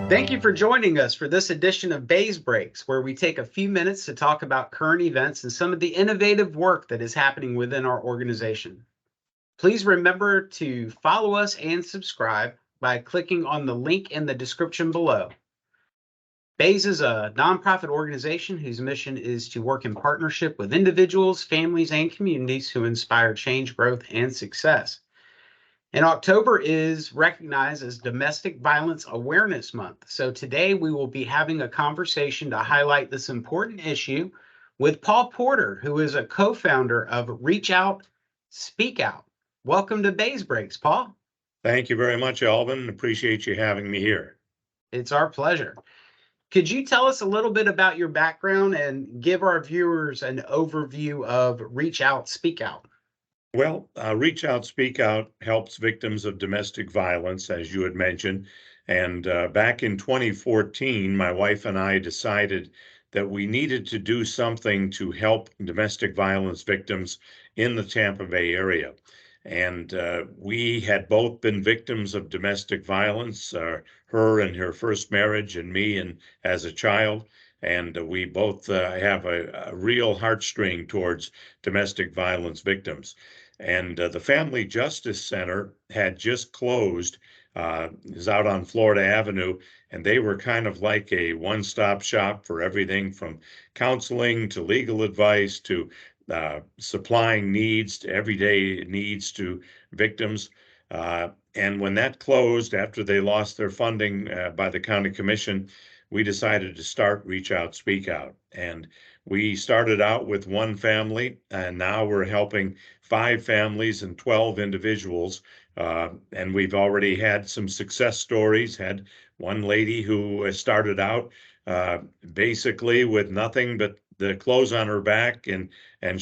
Thank you for joining us for this edition of BAYS Breaks, where we take a few minutes to talk about current events and some of the innovative work that is happening within our organization. Please remember to follow us and subscribe by clicking on the link in the description below. BAYS is a nonprofit organization whose mission is to work in partnership with individuals, families, and communities who inspire change, growth, and success. And October is recognized as Domestic Violence Awareness Month. So today we will be having a conversation to highlight this important issue with Paul Porter, who is a co-founder of Reach Out, Speak Out. Welcome to BAYS Breaks, Paul. Thank you very much, Alvin. Appreciate you having me here. It's our pleasure. Could you tell us a little bit about your background and give our viewers an overview of Reach Out, Speak Out? Well, Reach Out, Speak Out helps victims of domestic violence, as you had mentioned. And back in 2014, my wife and I decided that we needed to do something to help domestic violence victims in the Tampa Bay area. And we had both been victims of domestic violence, her in her first marriage and me and as a child. And we both have a real heartstring towards domestic violence victims. And the Family Justice Center had just closed, is out on Florida Avenue, and they were kind of like a one-stop shop for everything from counseling to legal advice to supplying needs, to everyday needs to victims. And when that closed, after they lost their funding by the county commission, we decided to start Reach Out, Speak Out. And we started out with one family, and now we're helping 5 families and 12 individuals. And we've already had some success stories. Had one lady who started out basically with nothing but the clothes on her back, and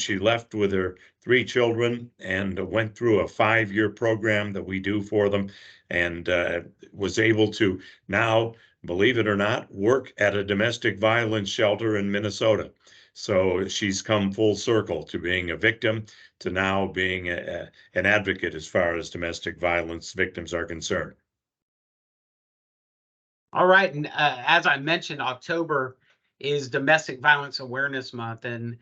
she left with her 3 children and went through a 5-year program that we do for them, and was able to now, believe it or not, work at a domestic violence shelter in Minnesota. So she's come full circle to being a victim to now being an advocate as far as domestic violence victims are concerned. All right. And as I mentioned, October is Domestic Violence Awareness Month. And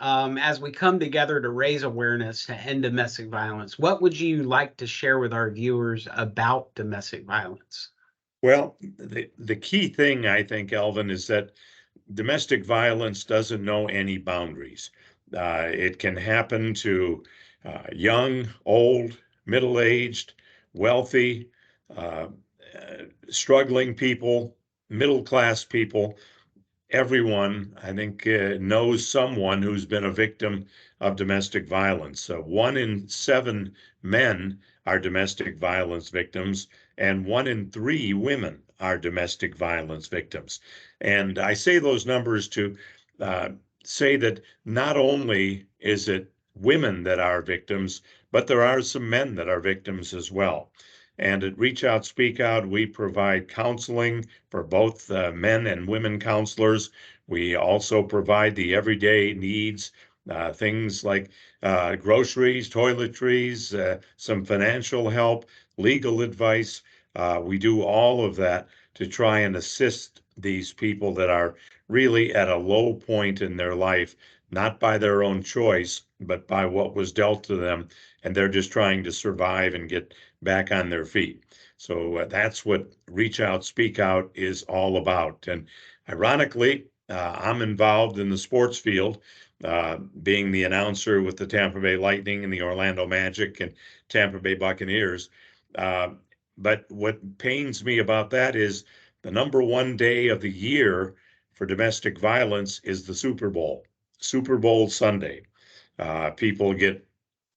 as we come together to raise awareness to end domestic violence, what would you like to share with our viewers about domestic violence? Well, the key thing, I think, Elvin, is that domestic violence doesn't know any boundaries. It can happen to young, old, middle-aged, wealthy, uh, struggling people, middle-class people. Everyone, I think, knows someone who's been a victim of domestic violence. 1 in 7 men are domestic violence victims, and 1 in 3 women are domestic violence victims. And I say those numbers to say that not only is it women that are victims, but there are some men that are victims as well. And at Reach Out, Speak Out, we provide counseling for both men and women counselors. We also provide the everyday needs, things like groceries, toiletries, some financial help, legal advice. We do all of that to try and assist these people that are really at a low point in their life, not by their own choice, but by what was dealt to them. And they're just trying to survive and get back on their feet. So that's what Reach Out, Speak Out is all about. And ironically, I'm involved in the sports field, being the announcer with the Tampa Bay Lightning and the Orlando Magic and Tampa Bay Buccaneers. But what pains me about that is the number 1 day of the year for domestic violence is the Super Bowl, Super Bowl Sunday. People get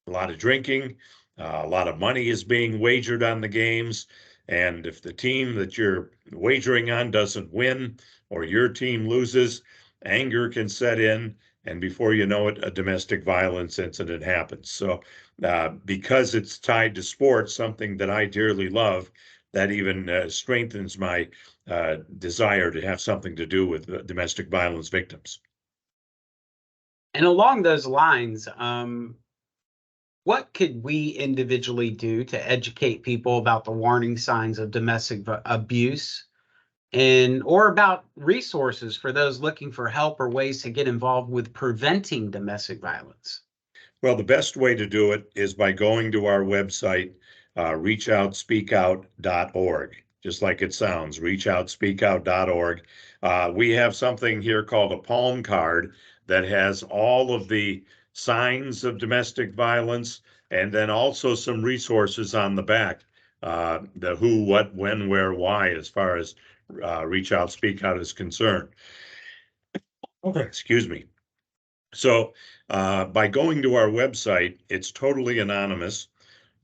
a lot of drinking, a lot of money is being wagered on the games. And if the team that you're wagering on doesn't win or your team loses, anger can set in. And before you know it, a domestic violence incident happens. So because it's tied to sports, something that I dearly love, that even strengthens my desire to have something to do with domestic violence victims. And along those lines, what could we individually do to educate people about the warning signs of domestic abuse or about resources for those looking for help or ways to get involved with preventing domestic violence? Well, the best way to do it is by going to our website, reachoutspeakout.org, just like it sounds, reachoutspeakout.org. We have something here called a palm card that has all of the signs of domestic violence and then also some resources on the back, the who, what, when, where, why, as far as Reach Out, Speak Out is concerned. Okay, excuse me. So by going to our website, it's totally anonymous.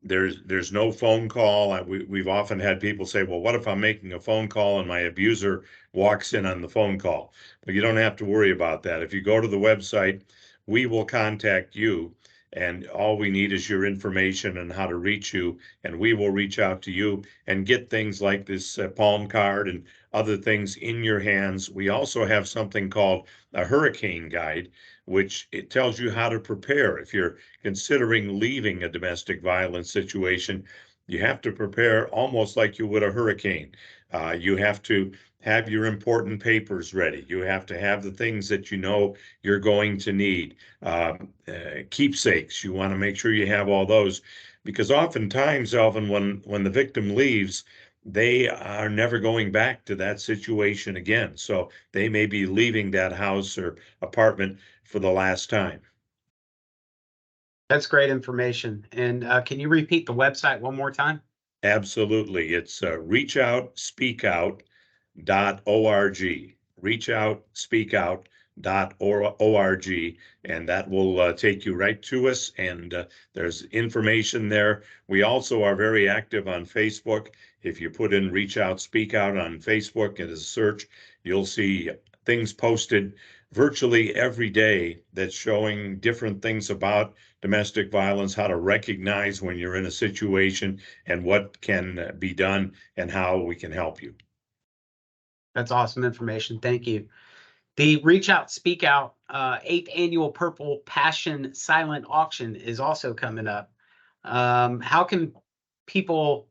There's no phone call. We've often had people say, well, what if I'm making a phone call and my abuser walks in on the phone call? But you don't have to worry about that. If you go to the website, we will contact you, and all we need is your information and how to reach you, and we will reach out to you and get things like this palm card and other things in your hands. We also have something called a hurricane guide, which it tells you how to prepare if you're considering leaving a domestic violence situation. You have to prepare almost like you would a hurricane. You have to have your important papers ready. You have to have the things that you know you're going to need. Keepsakes, you want to make sure you have all those, because oftentimes, Alvin, when the victim leaves, they are never going back to that situation again. So they may be leaving that house or apartment for the last time. That's great information. And can you repeat the website one more time? Absolutely. It's reachoutspeakout.org. Reachoutspeakout.org, and that will take you right to us. And there's information there. We also are very active on Facebook. If you put in Reach Out, Speak Out on Facebook as a search, you'll see things posted virtually every day that's showing different things about domestic violence, how to recognize when you're in a situation, and what can be done and how we can help you. That's awesome information. Thank you. The Reach Out, Speak Out 8th Annual Purple Passion Silent Auction is also coming up. How can people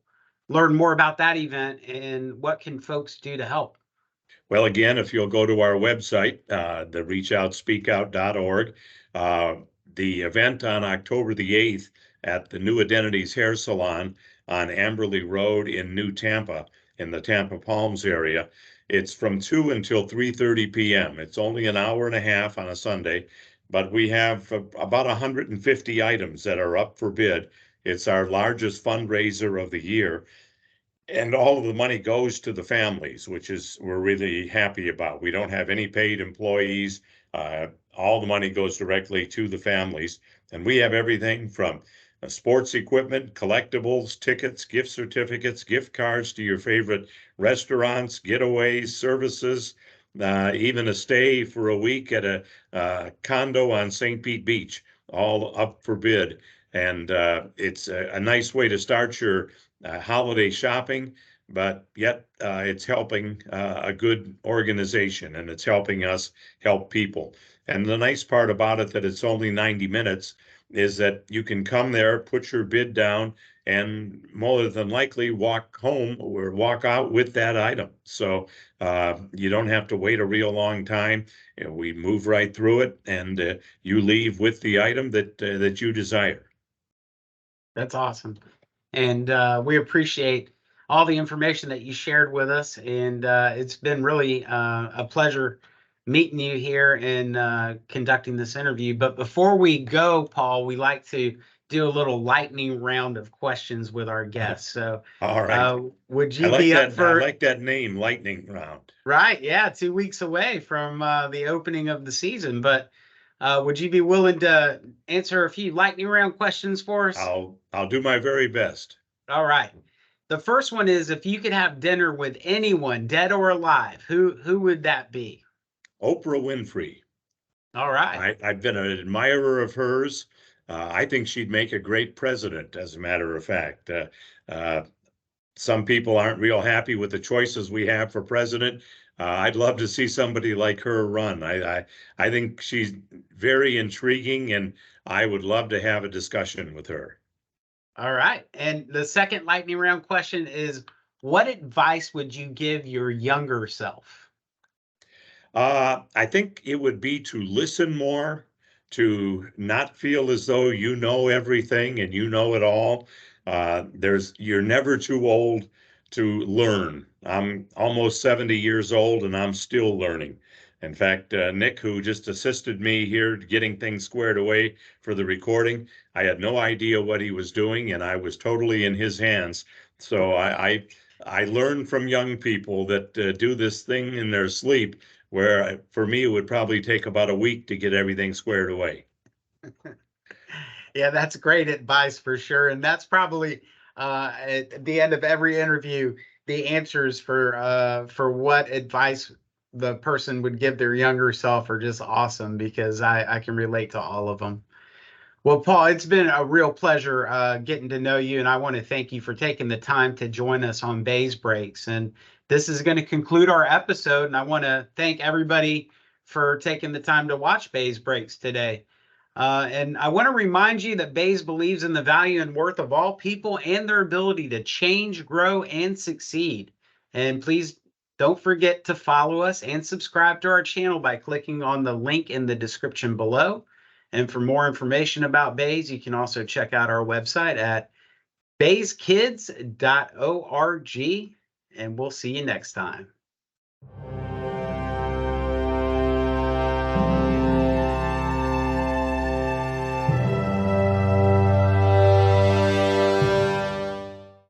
learn more about that event, and what can folks do to help? Well, again, if you'll go to our website, the reachoutspeakout.org, the event on October the 8th at the New Identities Hair Salon on Amberley Road in New Tampa, in the Tampa Palms area, it's from 2 until 3:30 p.m. It's only an hour and a half on a Sunday, but we have about 150 items that are up for bid. It's our largest fundraiser of the year, and all of the money goes to the families, which is we're really happy about. We don't have any paid employees. All the money goes directly to the families, and we have everything from sports equipment, collectibles, tickets, gift certificates, gift cards to your favorite restaurants, getaways, services, even a stay for a week at a condo on St. Pete Beach, all up for bid. And it's a nice way to start your holiday shopping, but yet it's helping a good organization, and it's helping us help people. And the nice part about it that it's only 90 minutes is that you can come there, put your bid down, and more than likely walk home or walk out with that item. So you don't have to wait a real long time. You know, we move right through it, and you leave with the item that you desire. That's awesome. And we appreciate all the information that you shared with us. And it's been really a pleasure meeting you here and conducting this interview. But before we go, Paul, we like to do a little lightning round of questions with our guests. So All right. would I you like be up that. I for, like that name, Lightning Round. right? Yeah, 2 weeks away from the opening of the season. But would you be willing to answer a few lightning round questions for us? I'll do my very best. All right. The first one is, if you could have dinner with anyone, dead or alive, who would that be? Oprah Winfrey. All right. I've been an admirer of hers. I think she'd make a great president, as a matter of fact. Uh, some people aren't real happy with the choices we have for president. I'd love to see somebody like her run. I think she's very intriguing, and I would love to have a discussion with her. All right. And the second lightning round question is, what advice would you give your younger self? I think it would be to listen more, to not feel as though you know everything and you know it all. You're never too old to learn. I'm almost 70 years old and I'm still learning. In fact, Nick, who just assisted me here getting things squared away for the recording, I had no idea what he was doing and I was totally in his hands. So I learn from young people that do this thing in their sleep where for me it would probably take about a week to get everything squared away. Yeah, that's great advice for sure. And that's probably at the end of every interview, the answers for what advice the person would give their younger self are just awesome because I can relate to all of them. Well, Paul, it's been a real pleasure getting to know you, and I want to thank you for taking the time to join us on Bays Breaks. And this is going to conclude our episode, and I want to thank everybody for taking the time to watch Bays Breaks today. And I want to remind you that Bays believes in the value and worth of all people and their ability to change, grow, and succeed. And please don't forget to follow us and subscribe to our channel by clicking on the link in the description below. And for more information about Bays, you can also check out our website at bayskids.org. And we'll see you next time.